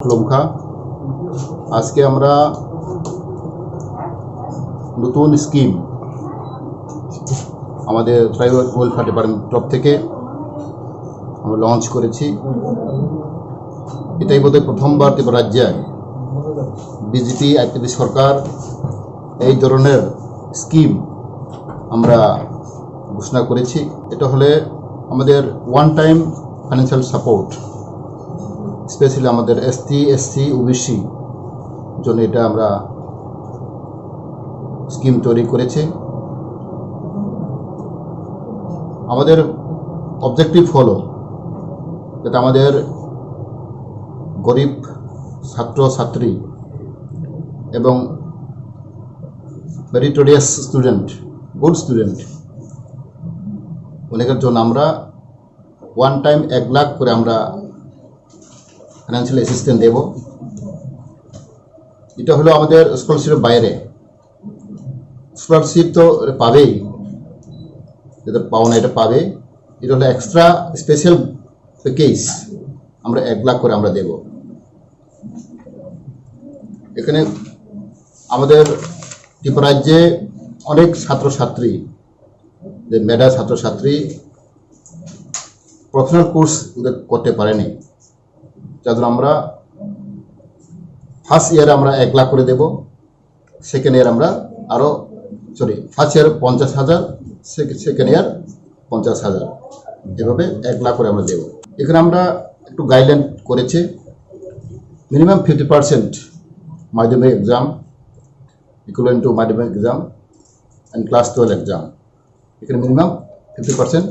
লঙ্কা আজকে আমরা নতুন স্কিম আমাদের ট্রাইবাল ওয়েলফেয়ার ডিপার্টমেন্ট তরফ থেকে আমরা লঞ্চ করেছি। এটাই বোধহয় প্রথমবার ত্রিপুরা রাজ্যে বিজেপি আইপিপি সরকার এই ধরনের স্কিম আমরা ঘোষণা করেছি। এটা হলে আমাদের one time financial support, specially আমাদের এসটি এসসি ওবিসি জন্য এটা আমরা স্কিম তৈরি করেছি। আমাদের অবজেক্টিভ হলো যাতে আমাদের গরিব ছাত্র ছাত্রী এবং মেরিটোরিয়াস স্টুডেন্ট, গুড স্টুডেন্ট অনেকের জন্য আমরা ওয়ান টাইম 1 লাখ করে আমরা ফাইন্যান্সিয়াল অ্যাসিস্ট্যান্স দেব। এটা হলো আমাদের স্কলারশিপের বাইরে। স্কলারশিপ তো পাবেই, যেটা পাওনা এটা পাবে। এটা হলো এক্সট্রা স্পেশাল প্যাকেজ, আমরা 1 লাখ করে আমরা দেব। এখানে আমাদের ত্রিপুরা রাজ্যে অনেক ছাত্রছাত্রী, যে মেধা ছাত্রছাত্রী প্রফেশনাল কোর্স করতে পারেনি, যার জন্য আমরা ফার্স্ট ইয়ারে আমরা 1 লাখ করে দেব, সেকেন্ড ইয়ার আমরা ফার্স্ট ইয়ার 50,000, সেকেন্ড ইয়ার 50,000, এভাবে 1 লাখ করে আমরা দেব। এখানে আমরা একটু গাইডলাইন করেছি, মিনিমাম 50% মাধ্যমিক এক্সাম ইকুয়ালেন্ট টু মাধ্যমিক এক্সাম অ্যান্ড ক্লাস 12 এক্সাম। এখানে মিনিমাম 50%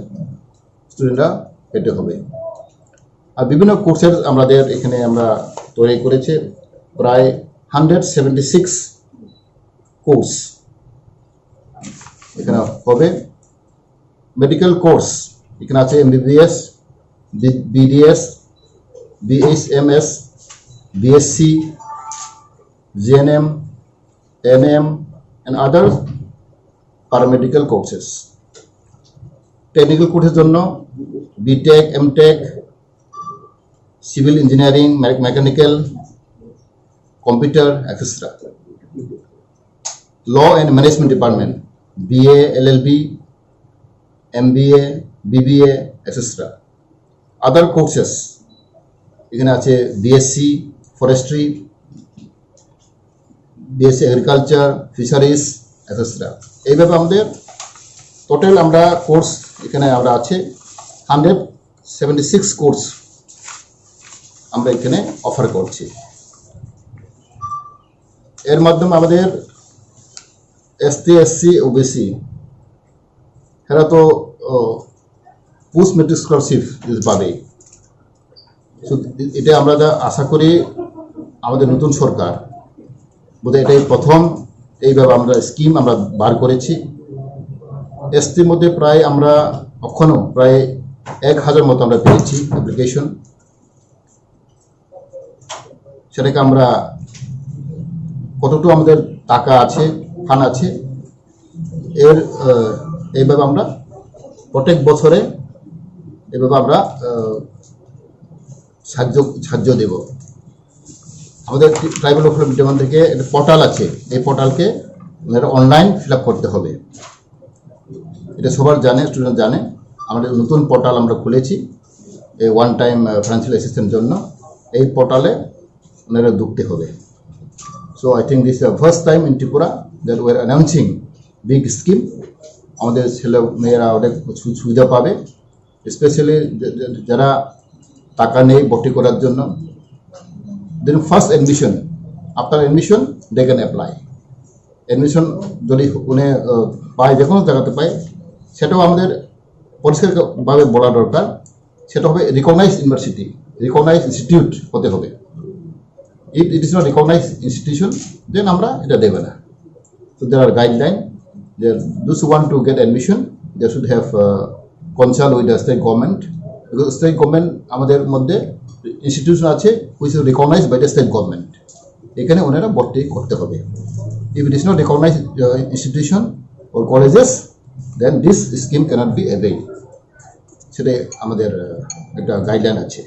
স্টুডেন্টরা পেতে হবে। আর বিভিন্ন কোর্সের আমাদের এখানে আমরা তৈরি করেছি, প্রায় 176 কোর্স এখানে হবে। মেডিকেল কোর্স এখানে আছে MBBS, BDS, BHMS, BSc, GNM, NM and other paramedical courses. Technical কোর্সের জন্য BTech, MTech, civil engineering, mechanical, computer, etcetera. Law and management department BA, LLB, MBA, BBA, etcetera. Other courses এখানে আছে BSc forestry, BSc agriculture, fisheries, etcetera. এইভাবে আমাদের total আমরা course এখানে আমরা আছে 176 কোর্স আমরা এখানে অফার করছি। এর মাধ্যমে আমাদের এসটি এসসি ওবিসি এরা তো পোস্ট মেট্রিক স্কলারশিপ পাবে। এটা আমরা আশা করি আমাদের নতুন সরকার বোধহয় এটাই প্রথম এইভাবে আমরা স্কিম আমরা বার করেছি। এসটির মধ্যে প্রায় আমরা এখনো প্রায় 1000 মতো আমরা পেয়েছি অ্যাপ্লিকেশন। সেটাকে আমরা কতটুকু আমাদের টাকা আছে, ফান্ড আছে, এইভাবে আমরা প্রত্যেক বছরে এভাবে আমরা সাহায্য দেব। আমাদের ট্রাইবাল ওয়েলফেয়ার ডিপার্টমেন্ট থেকে একটা পোর্টাল আছে, এই পোর্টালকে অনলাইন ফিল আপ করতে হবে। এটা সবার জানে, স্টুডেন্ট জানে। আমাদের নতুন পোর্টাল আমরা খুলেছি এই ওয়ান টাইম ফাইন্যান্সিয়াল অ্যাসিস্ট্যান্স জন্য। এই পোর্টালে ওনারা ঢুকতে হবে। So I think this is the first time in Tripura that we are announcing big scheme. আমাদের ছেলে মেয়েরা অনেক সুবিধা পাবে, স্পেশালি যারা টাকা নেই ভর্তি করার জন্য। Then first admission, after admission they can apply. Admission যদি উনি পায়, যে কোনো জায়গাতে পায়, সেটাও আমাদের পরিষ্কারভাবে বলা দরকার। সেটা হবে রিকগনাইজ ইউনিভার্সিটি, রিকগনাইজ ইনস্টিটিউট হতে হবে। If it is not recognized institution, then আমরা এটা দেবে না। So there are guidelines. Those who want to get admission, they should have consult with the state government, because state government আমাদের মধ্যে institution আছে which is recognized by the state government. এখানে ওনারা ভর্তি করতে হবে। If it is not recognized institution or colleges, then this scheme cannot be availed. সেটাই আমাদের একটা গাইডলাইন আছে।